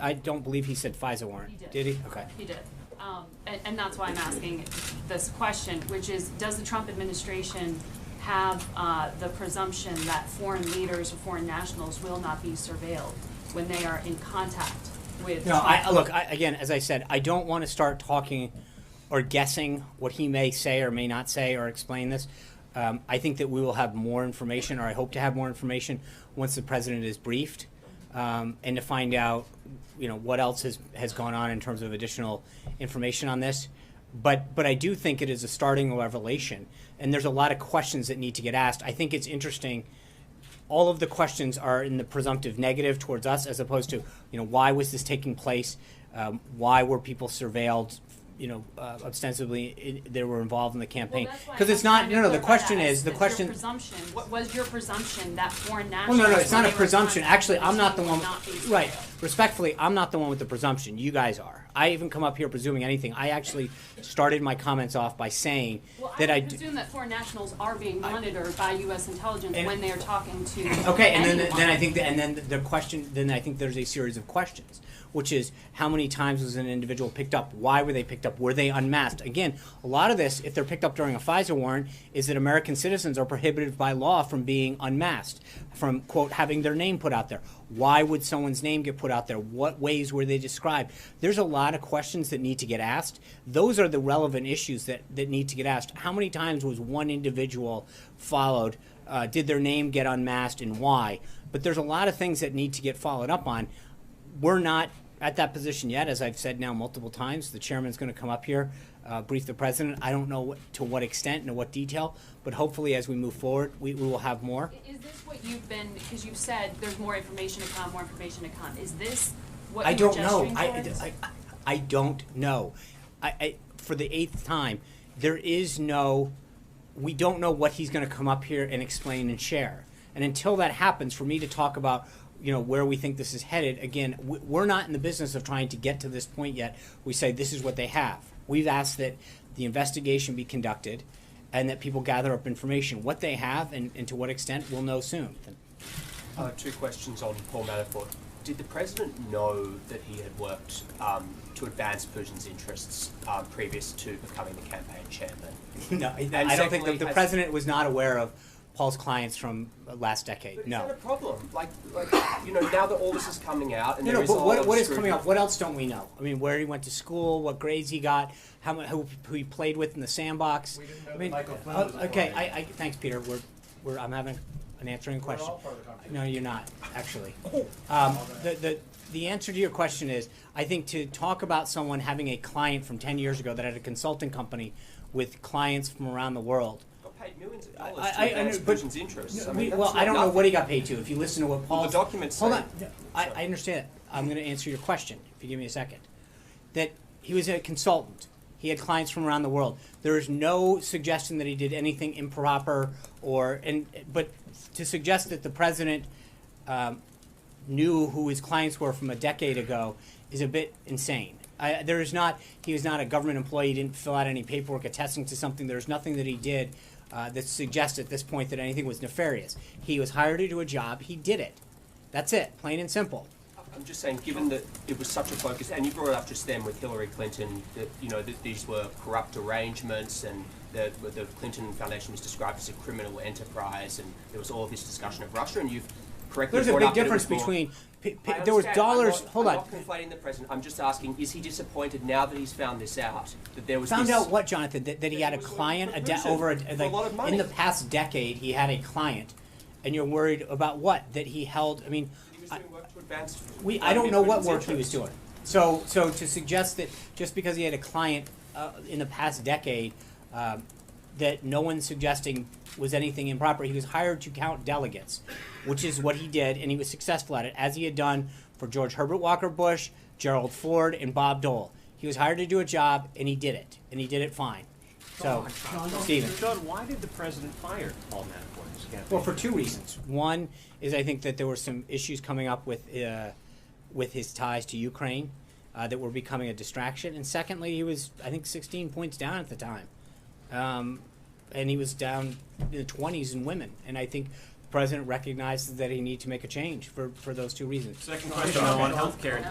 I don't believe he said FISA warrant. He did. Did he? Okay. He did. And that's why I'm asking this question, which is, does the Trump administration have the presumption that foreign leaders or foreign nationals will not be surveilled when they are in contact with Trump? Look, again, as I said, I don't want to start talking or guessing what he may say or may not say or explain this. I think that we will have more information, or I hope to have more information, once the president is briefed, and to find out, what else has gone on in terms of additional information on this. But I do think it is a starting revelation, and there's a lot of questions that need to get asked. I think it's interesting. All of the questions are in the presumptive negative towards us, as opposed to, why was this taking place? Why were people surveilled? Ostensibly they were involved in the campaign. Because it's not. No. The question is the question. Presumption. What was your presumption that foreign nationals? Well, no. It's not a presumption. Actually, I'm not the one. Right. Respectfully, I'm not the one with the presumption. You guys are. I even come up here presuming anything. I actually started my comments off by saying that I presume that foreign nationals are being monitored by U.S. intelligence when they are talking to. Okay, and then I think the question. Then I think there's a series of questions, which is how many times was an individual picked up? Why were they picked up? Were they unmasked? Again, a lot of this, if they're picked up during a FISA warrant, is that American citizens are prohibited by law from being unmasked, from, quote, having their name put out there. Why would someone's name get put out there? What ways were they described? There's a lot of questions that need to get asked. Those are the relevant issues that need to get asked. How many times was one individual followed? Did their name get unmasked, and why? But there's a lot of things that need to get followed up on. We're not at that position yet, as I've said now multiple times. The chairman's going to come up here, brief the president. I don't know to what extent and to what detail, but hopefully as we move forward, we will have more. Is this what you've been, because you've said there's more information to come, Is this what I you don't were know. gesturing towards? I don't know. For the 8th time, we don't know what he's going to come up here and explain and share. And until that happens, for me to talk about where we think this is headed, again, we're not in the business of trying to get to this point yet. We say this is what they have. We've asked that the investigation be conducted and that people gather up information. What they have and to what extent, we'll know soon. 2 questions on Paul Manafort. Did the president know that he had worked to advance Putin's interests previous to becoming the campaign chairman? No, I don't think the president was not aware of Paul's clients from last decade. But no. Is that a problem? Now that all this is coming out, and what is coming out? What else don't we know? I mean, where he went to school, what grades he got, who he played with in the sandbox. We didn't know Michael Flynn was okay. Thanks, Peter. I'm having an answering question. We're all part of the conversation. No, you're not actually. The answer to your question is, I think to talk about someone having a client from 10 years ago that had a consulting company with clients from around the world. Paid millions of dollars to advance Putin's interests. I don't know what he got paid to. If you listen to what Paul's... the documents Hold say... on. I understand. I'm going to answer your question, if you give me a second. That he was a consultant. He had clients from around the world. There is no suggestion that he did anything improper but to suggest that the president knew who his clients were from a decade ago is a bit insane. He was not a government employee. He didn't fill out any paperwork attesting to something. There's nothing that he did that suggests at this point that anything was nefarious. He was hired to do a job. He did it. That's it, plain and simple. I'm just saying, given that it was such a focus, and you brought it up just then with Hillary Clinton, that these were corrupt arrangements, and the Clinton Foundation was described as a criminal enterprise, and there was all this discussion of Russia, and you've correctly brought up that it was more... There's a big difference between... There was dollars... Hold on. I'm not conflating the president. I'm just asking, is he disappointed now that he's found this out? That there was Found out what, Jonathan? That he had a client for a lot of money. In the past decade, he had a client, and you're worried about what? That he held... I mean... He was doing work to advance... I don't know what work he was doing. So to suggest that just because he had a client in the past decade, that no one's suggesting was anything improper. He was hired to count delegates, which is what he did, and he was successful at it, as he had done for George Herbert Walker Bush, Gerald Ford, and Bob Dole. He was hired to do a job, and he did it, fine. So, Stephen. John, why did the president fire Paul Manafort in his campaign? Well, for 2 reasons. One is I think that there were some issues coming up with his ties to Ukraine that were becoming a distraction. And secondly, he was, I think, 16 points down at the time. And he was down in the 20s in women. And I think president recognizes that he needs to make a change for those two reasons. Second question on healthcare.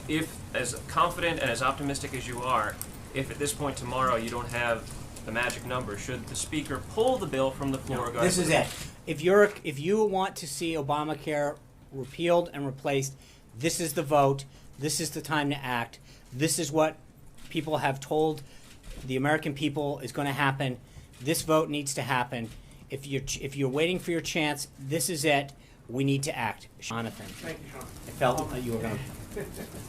If, as confident and as optimistic as you are, if at this point tomorrow you don't have the magic number, should the speaker pull the bill from the floor? This is it. If you want to see Obamacare repealed and replaced, this is the vote. This is the time to act. This is what people have told the American people is going to happen. This vote needs to happen. If you're waiting for your chance, this is it. We need to act. Jonathan. Thank you, Sean. I felt that you were going to.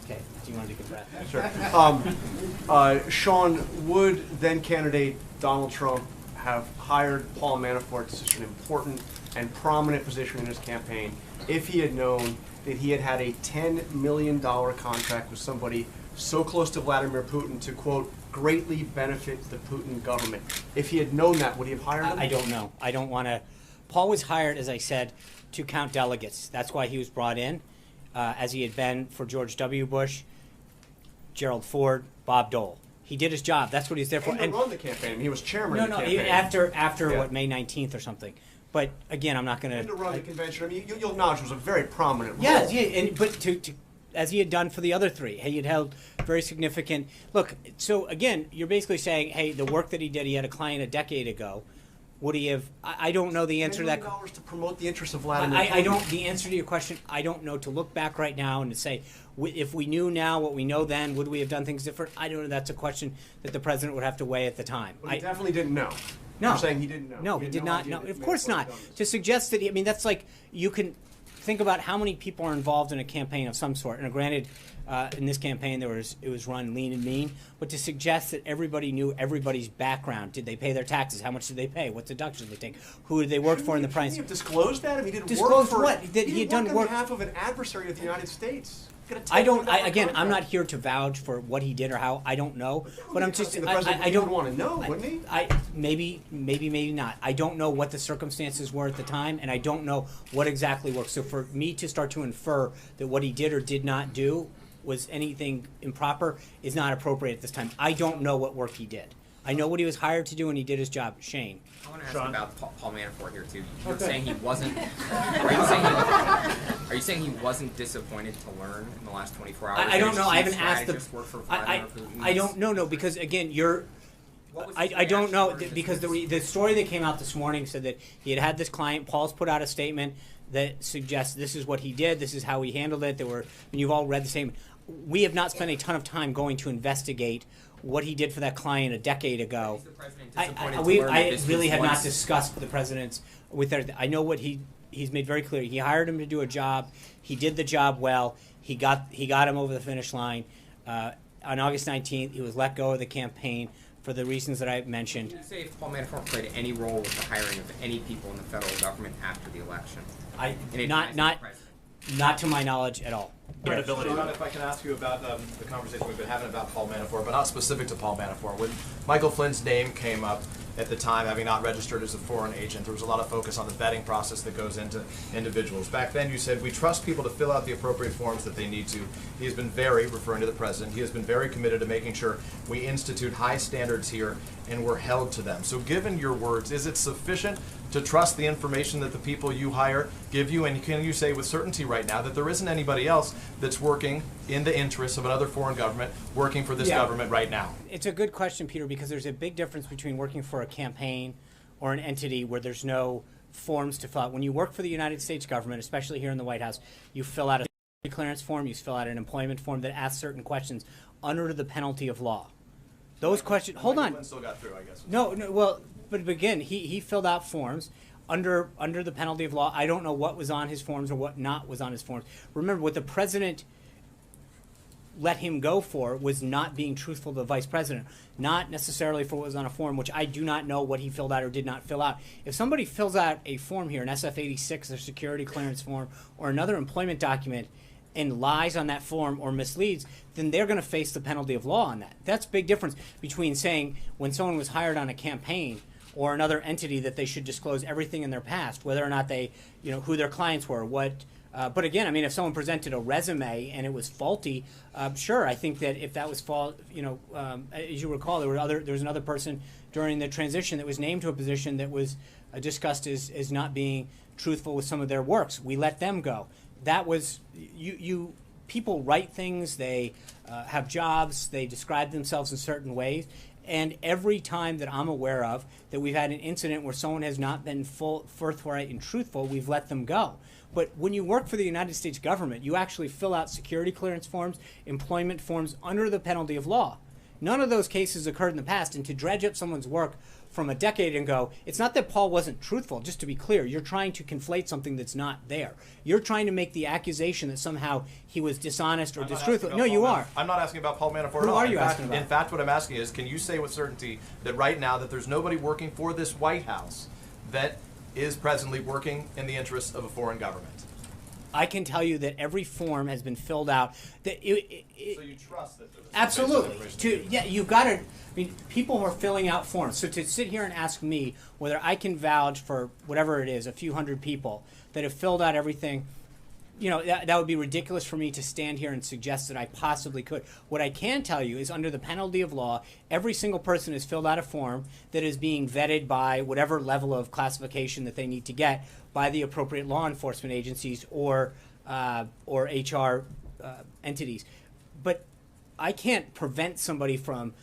Okay. Do you want to take a breath? Sure. Sean, would then candidate Donald Trump have hired Paul Manafort to such an important and prominent position in his campaign if he had known that he had had a $10 million contract with somebody so close to Vladimir Putin to, quote, greatly benefit the Putin government? If he had known that, would he have hired him? I don't know. I don't want to. Paul was hired, as I said, to count delegates. That's why he was brought in, as he had been for George W. Bush, Gerald Ford, Bob Dole. He did his job. That's what he's there for. And to run the campaign. I mean, he was chairman of the No, campaign. after Yeah. what, May 19th or something. But again, I'm not going And to run the convention. I mean, you'll acknowledge it was a very prominent role. Yes, yeah, but to as he had done for the other three, he had held very significant. Look, so again, you're basically saying, hey, the work that he did, he had a client a decade ago. Would he have? I don't know the answer to that. $10 million to promote the interests of Vladimir Putin. I don't. The answer to your question, I don't know. To look back right now and to say, if we knew now what we know then, would we have done things different? I don't know. That's a question that the president would have to weigh at the time. Well, he definitely didn't know. No. You're saying he didn't know. No, he had did not idea know. that Of course Manafort not. had done this. To suggest that, I mean, that's like you can think about how many people are involved in a campaign of some sort. And granted, in this campaign, it was run lean and mean. But to suggest that everybody knew everybody's background, did they pay their taxes? How much did they pay? What deductions did they take? Who did they work for in the price? He disclosed that? I mean, he didn't Disclosed work for what? That he he had didn't done work work- on behalf of an adversary of the United States. Again, I'm not here to vouch for what he did or how. I don't know. But I'm just. The president I don't would want to know, wouldn't he? Maybe not. I don't know what the circumstances were at the time, and I don't know what exactly worked. So for me to start to infer that what he did or did not do was anything improper is not appropriate at this time. I don't know what work he did. I know what he was hired to do, and he did his job. Shane. I want to ask Sean? about Paul Manafort here too. You're saying he wasn't. Are you saying he wasn't disappointed to learn in the last 24 hours? I don't that know. I his haven't asked strategist worked for the. Vladimir Putin? I don't know. No, because again, you're. What was his I don't know reaction? because the story that came out this morning said that he had this client. Paul's put out a statement that suggests this is what he did. This is how he handled it. You've all read the same. We have not spent a ton of time going to investigate what he did for that client a decade ago. Is the president disappointed to learn I that this really was have not once- discussed the president's with their. I know what he's made very clear. He hired him to do a job. He did the job well. He got him over the finish line. On August 19th, he was let go of the campaign for the reasons that I mentioned. Did you say if Paul Manafort played any role with the hiring of any people in the federal government after the election? Not to my knowledge at all. Credibility. Sean, if I can ask you about the conversation we've been having about Paul Manafort, but not specific to Paul Manafort. When Michael Flynn's name came up at the time, having not registered as a foreign agent, there was a lot of focus on the vetting process that goes into individuals. Back then you said, we trust people to fill out the appropriate forms that they need to. He has been referring to the president, he has been very committed to making sure we institute high standards here and we're held to them. So given your words, is it sufficient to trust the information that the people you hire give you? And can you say with certainty right now that there isn't anybody else that's working in the interests of another foreign government, working for this government right now? It's a good question, Peter, because there's a big difference between working for a campaign or an entity where there's no forms to fill out. When you work for the United States government, especially here in the White House, you fill out a security clearance form, you fill out an employment form that asks certain questions under the penalty of law. Those questions. Hold Michael on. Flynn still got through, I guess. No. Well, but again, he filled out forms under the penalty of law. I don't know what was on his forms or what not was on his forms. Remember, what the president let him go for was not being truthful to the vice president, not necessarily for what was on a form, which I do not know what he filled out or did not fill out. If somebody fills out a form here, an SF-86, a security clearance form, or another employment document, and lies on that form or misleads, then they're going to face the penalty of law on that. That's a big difference between saying when someone was hired on a campaign or another entity that they should disclose everything in their past, whether or not they, who their clients were, what But again, I mean, if someone presented a resume and it was faulty, sure, I think that if that was fault, as you recall, there was another person during the transition that was named to a position that was discussed as not being truthful with some of their works. We let them go. That was people write things, they have jobs, they describe themselves in certain ways, and every time that I'm aware of that we've had an incident where someone has not been forthright and truthful, we've let them go. But when you work for the United States government, you actually fill out security clearance forms, employment forms under the penalty of law. None of those cases occurred in the past, and to dredge up someone's work from a decade ago, it's not that Paul wasn't truthful, just to be clear. You're trying to conflate something that's not there. You're trying to make the accusation that somehow he was dishonest or distruthful. No, you are. I'm not asking about Paul Manafort Who at all. are you asking about? In fact, what I'm asking is, can you say with certainty that right now that there's nobody working for this White House that is presently working in the interests of a foreign government? I can tell you that every form has been filled out. That So you trust that there's absolutely. You've got to. I mean, people are filling out forms. So to sit here and ask me whether I can vouch for whatever it is, a few hundred people that have filled out everything, that would be ridiculous for me to stand here and suggest that I possibly could. What I can tell you is, under the penalty of law, every single person has filled out a form that is being vetted by whatever level of classification that they need to get by the appropriate law enforcement agencies or HR entities. But I can't prevent somebody from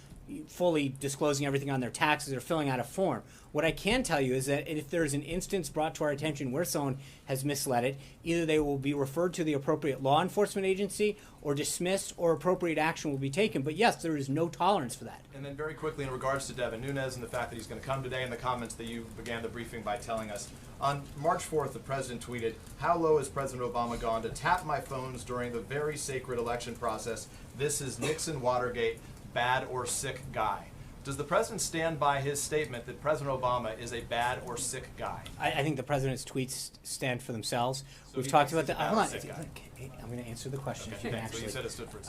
fully disclosing everything on their taxes or filling out a form. What I can tell you is that if there's an instance brought to our attention where someone has misled it, either they will be referred to the appropriate law enforcement agency or dismissed, or appropriate action will be taken. But yes, there is no tolerance for that. And then very quickly, in regards to Devin Nunes and the fact that he's going to come today, and the comments that you began the briefing by telling us. On March 4th, the president tweeted, "How low has President Obama gone to tap my phones during the very sacred election process? This is Nixon Watergate, bad or sick guy." Does the president stand by his statement that President Obama is a bad or sick guy? I think the president's tweets stand for themselves. So We've he talked thinks about he's a that. bad or Hold on. sick guy. I'm going to answer the question. Okay, thanks. Well, you said it stood for itself.